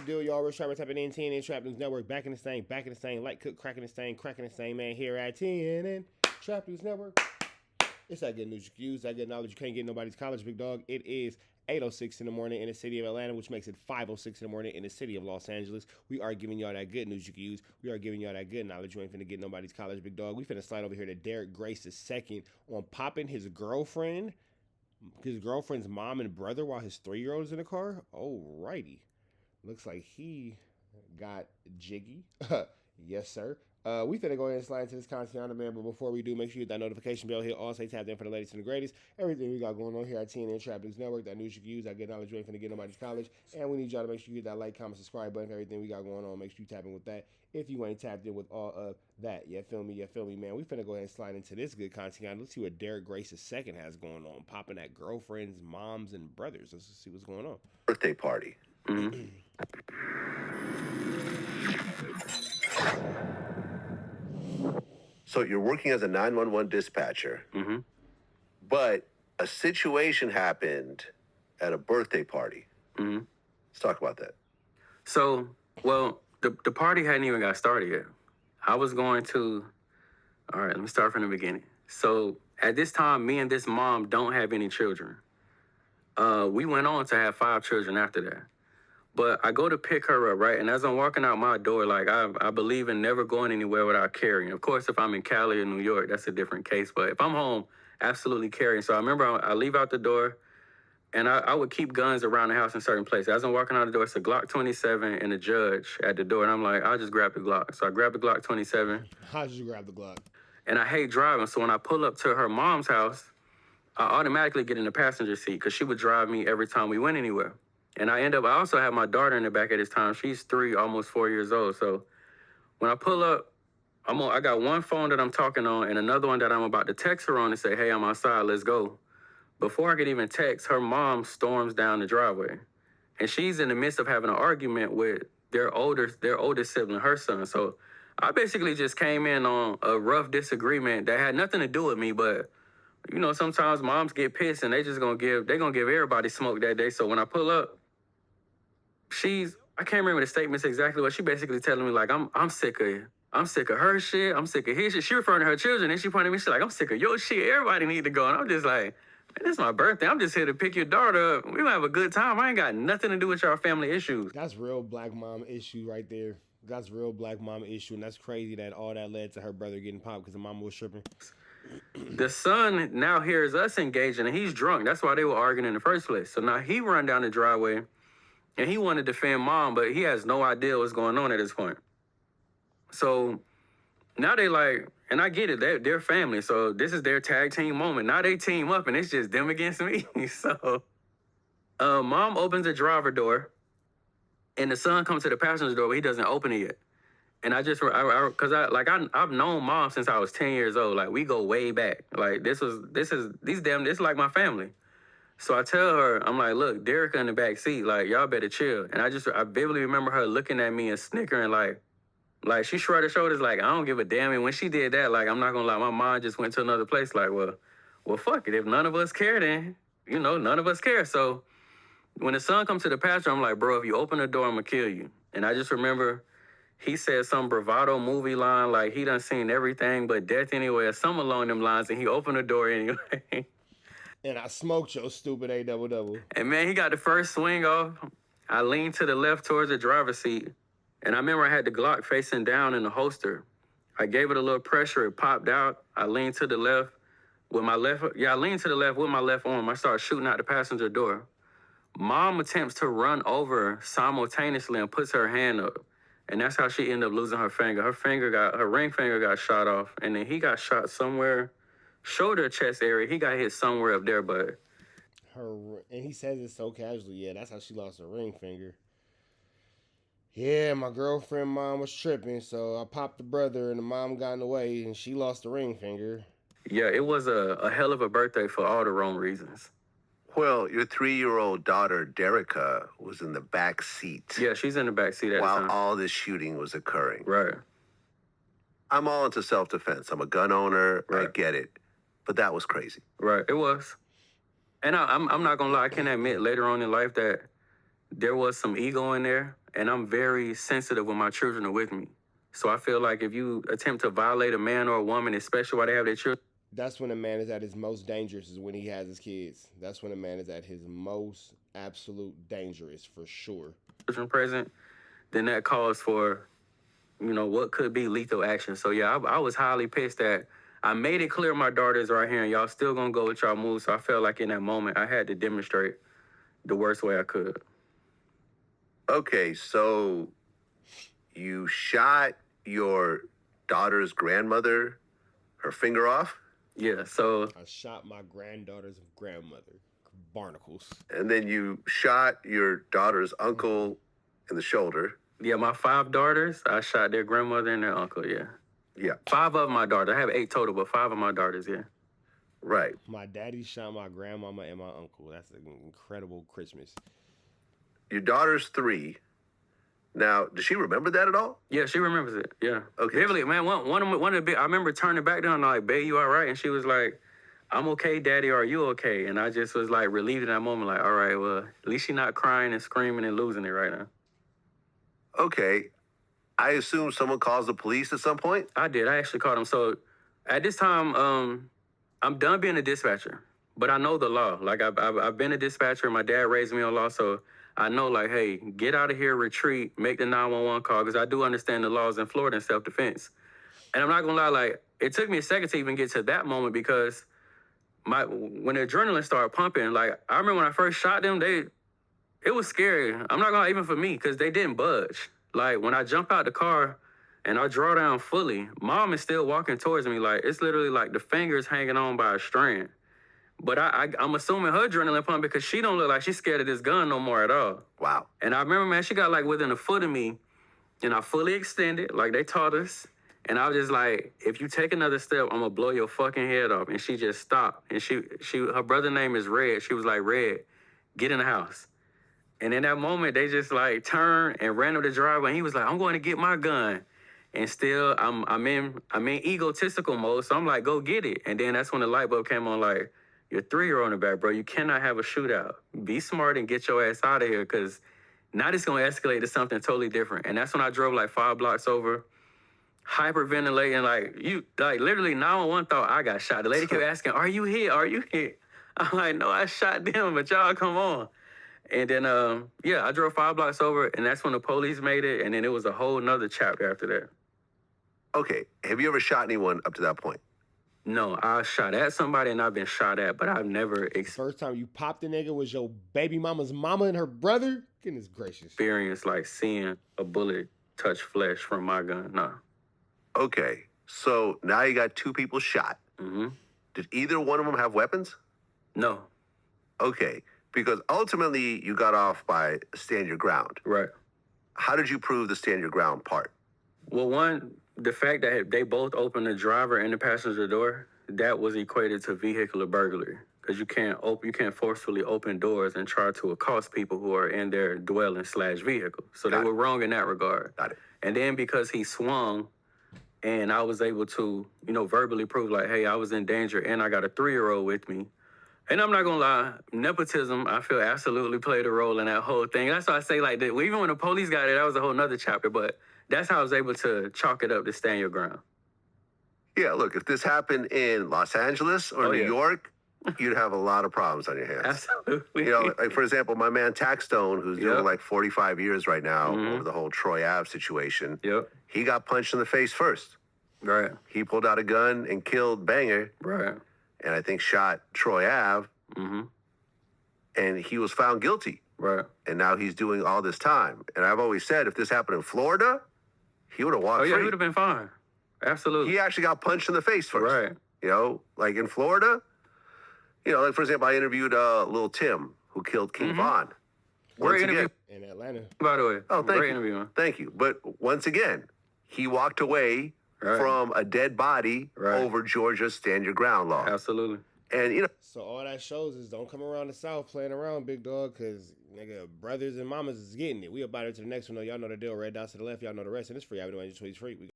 the deal, y'all? We're Trapper Type of TNN Trap News Network. Back in the same, like cook, cracking the same, man, here at TNN Trap News Network. It's that good news you can use, that good knowledge you can't get in nobody's college, big dog. It is 8:06 in the morning in the city of Atlanta, which makes it 5:06 in the morning in the city of Los Angeles. We are giving y'all that good news you can use. We are giving y'all that good knowledge you ain't finna get nobody's college, big dog. We finna slide over here to Derek Grace II on popping his girlfriend's mom and brother while his 3-year-old is in the car. Alrighty. Looks like he got jiggy. Yes, sir. We finna go ahead and slide into this content on demand, but before we do, make sure you hit that notification bell. Hit all, say tapped in for the latest and the greatest. Everything we got going on here at TNN Trap News Network, that news you can use, that good knowledge you ain't finna get nobody's college. And we need y'all to make sure you hit that like, comment, subscribe button for everything we got going on. Make sure you tap in with that if you ain't tapped in with all of that. You feel me, man? We finna go ahead and slide into this good content. Let's see what Derek Grace II has going on. Popping at girlfriends, moms, and brothers. Let's see what's going on. Birthday party. Mm-hmm. So you're working as a 911 dispatcher, Mm-hmm. but a situation happened at a birthday party. Mm-hmm. Let's talk about that. So, well, the party hadn't even got started yet. I was going to, all right, let me start from the beginning. So at this time, me and this mom don't have any children. We went on to have 5 children after that. But I go to pick her up, right? And as I'm walking out my door, like I believe in never going anywhere without carrying. Of course, if I'm in Cali or New York, that's a different case. But if I'm home, absolutely carrying. So I remember I leave out the door, and I would keep guns around the house in certain places. As I'm walking out the door, it's a Glock 27 and a judge at the door. And I'm like, I'll just grab the Glock. So I grab the Glock 27. How did you grab the Glock? And I hate driving. So when I pull up to her mom's house, I automatically get in the passenger seat because she would drive me every time we went anywhere. And I also had my daughter in the back at this time. She's 3, almost 4 years old. So when I pull up, I got one phone that I'm talking on and another one that I'm about to text her on and say, hey, I'm outside, let's go. Before I could even text, her mom storms down the driveway. And she's in the midst of having an argument with their older sibling, her son. So I basically just came in on a rough disagreement that had nothing to do with me, but you know, sometimes moms get pissed and they're gonna give everybody smoke that day. So when I pull up, I can't remember the statements exactly, but she basically telling me like, I'm sick of her shit. I'm sick of his shit. She referring to her children and she pointed at me. She's like, I'm sick of your shit. Everybody need to go. And I'm just like, man, this is my birthday. I'm just here to pick your daughter up. We gonna have a good time. I ain't got nothing to do with your family issues. That's real black mom issue right there. That's real black mom issue. And that's crazy that all that led to her brother getting popped because the mama was tripping. The son now hears us engaging and he's drunk. That's why they were arguing in the first place. So now he run down the driveway and he wanted to defend mom, but he has no idea what's going on at this point. So now they like, and I get it, they're family. So this is their tag team moment. Now they team up and it's just them against me. So mom opens the driver door and the son comes to the passenger door, but he doesn't open it yet. And I've known mom since I was 10 years old. Like we go way back. Like this is like my family. So I tell her, I'm like, look, Derek in the back seat, like y'all better chill. And I vividly remember her looking at me and snickering like she shrugged her shoulders like, I don't give a damn. And when she did that, like, I'm not gonna lie, my mind just went to another place. Like, well, fuck it. If none of us care, then, you know, none of us care. So when the son comes to the pasture, I'm like, bro, if you open the door, I'm gonna kill you. And I just remember he said some bravado movie line, like he done seen everything but death anyway, or something along them lines, and he opened the door anyway. And I smoked your stupid A-double-double. And man, he got the first swing off. I leaned to the left towards the driver's seat. And I remember I had the Glock facing down in the holster. I gave it a little pressure, it popped out. I leaned to the left with my left arm. I started shooting out the passenger door. Mom attempts to run over simultaneously and puts her hand up. And that's how she ended up losing her finger. Her ring finger got shot off. And then he got shot somewhere, shoulder, chest area. He got hit somewhere up there, but. And he says it so casually. Yeah, that's how she lost her ring finger. Yeah, my girlfriend mom was tripping, so I popped the brother and the mom got in the way and she lost the ring finger. Yeah, it was a hell of a birthday for all the wrong reasons. Well, your 3-year-old daughter, Derica, was in the back seat. Yeah, she's in the back seat at the time. While all this shooting was occurring. Right. I'm all into self-defense. I'm a gun owner. Right. I get it. But that was crazy. Right, it was. And I'm not going to lie, I can admit later on in life that there was some ego in there. and I'm very sensitive when my children are with me. So I feel like if you attempt to violate a man or a woman, especially while they have their children That's when a man is at his most dangerous, is when he has his kids. That's when a man is at his most absolute dangerous, for sure. present, then that calls for, what could be lethal action. So yeah, I was highly pissed that I made it clear my daughter's right here and y'all still gonna go with y'all moves. So I felt like in that moment I had to demonstrate the worst way I could. Okay, so you shot your daughter's grandmother, her finger off, Yeah, so I shot my granddaughter's grandmother, Barnacles. and then you shot your daughter's uncle in the shoulder. yeah, my 5 daughters, I shot their grandmother and their uncle, yeah. Yeah, 5 of my daughters. I have 8 total, but 5 of my daughters, yeah. right. My daddy shot my grandmama and my uncle. That's an incredible Christmas. Your daughter's 3. Now, does she remember that at all? Yeah, she remembers it. Yeah. Okay. Vividly, man. One of the big. I remember turning back down like, "Babe, you all right?" And she was like, "I'm okay, Daddy. Are you okay?" And I just was like relieved in that moment. Like, all right, well, at least she's not crying and screaming and losing it right now. Okay. I assume someone calls the police at some point. I did. I actually called him. So at this time, I'm done being a dispatcher, but I know the law. Like I've been a dispatcher. My dad raised me on law, so I know like, hey, get out of here, retreat, make the 911 call, because I do understand the laws in Florida in self-defense. And I'm not gonna lie, like it took me a second to even get to that moment because when the adrenaline started pumping, like I remember when I first shot them, it was scary. I'm not gonna lie, even for me, because they didn't budge. Like when I jump out the car and I draw down fully, Mom is still walking towards me. Like it's literally like the fingers hanging on by a strand. But I'm assuming her adrenaline pump because she don't look like she's scared of this gun no more at all. Wow. And I remember, man, she got like within a foot of me, and I fully extended like they taught us. And I was just like, if you take another step, I'm gonna blow your fucking head off. And she just stopped. And her brother's name is Red. She was like, Red, get in the house. And in that moment, they just like turned and ran up the driveway. And he was like, I'm going to get my gun. And still, I'm in egotistical mode. So I'm like, go get it. And then that's when the light bulb came on. Like, your 3-year-old in the back, bro. You cannot have a shootout. Be smart and get your ass out of here, because now it's gonna escalate to something totally different. And that's when I drove like 5 blocks over, hyperventilating, like literally 911 thought I got shot. The lady kept asking, "Are you here? Are you here?" I'm like, "No, I shot them, but y'all come on." And then I drove 5 blocks over, and that's when the police made it. And then it was a whole nother chapter after that. Okay. Have you ever shot anyone up to that point? No, I shot at somebody and I've been shot at, but I've never First time you popped the nigga was your baby mama's mama and her brother? Goodness gracious. experienced like seeing a bullet touch flesh from my gun. Nah. Okay. So now you got 2 people shot. Mm-hmm. Did either one of them have weapons? No. Okay. Because ultimately you got off by stand your ground. Right. How did you prove the stand your ground part? Well, one, the fact that they both opened the driver and the passenger door, that was equated to vehicular burglary. Because you can't forcefully open doors and try to accost people who are in their dwelling/vehicle. So they were wrong in that regard. Got it. And then because he swung, and I was able to, verbally prove like, hey, I was in danger, and I got a 3-year-old with me. And I'm not gonna lie, nepotism, I feel absolutely played a role in that whole thing. That's why I say like that. Even when the police got it, that was a whole nother chapter. But that's how I was able to chalk it up to stand your ground. Yeah, look, if this happened in Los Angeles or New York, you'd have a lot of problems on your hands. Absolutely. Like for example, my man Taxstone, who's doing like 45 years right now Mhm. over the whole Troy Ave situation. Yep. He got punched in the face first. Right. He pulled out a gun and killed Banger, Right. and I think shot Troy Ave, Mm-hmm. and he was found guilty. Right. And now he's doing all this time. And I've always said if this happened in Florida, he would have walked Oh yeah, he free. would have been fine. Absolutely. He actually got punched in the face first. Right. Like in Florida, like for example, I interviewed Lil Tim, who killed King Mhm. Von. Great interview, In Atlanta. by the way. Oh, thank Great you. interview, man. Thank you. But once again, he walked away Right. from a dead body Right. over Georgia's stand your ground law. Absolutely. And So all that shows is don't come around the South playing around, big dog, because nigga, brothers and mamas is getting it. We about to the next one. Though. Y'all know the deal. Red dots to the left. Y'all know the rest. And it's free. I've been doing tweets free.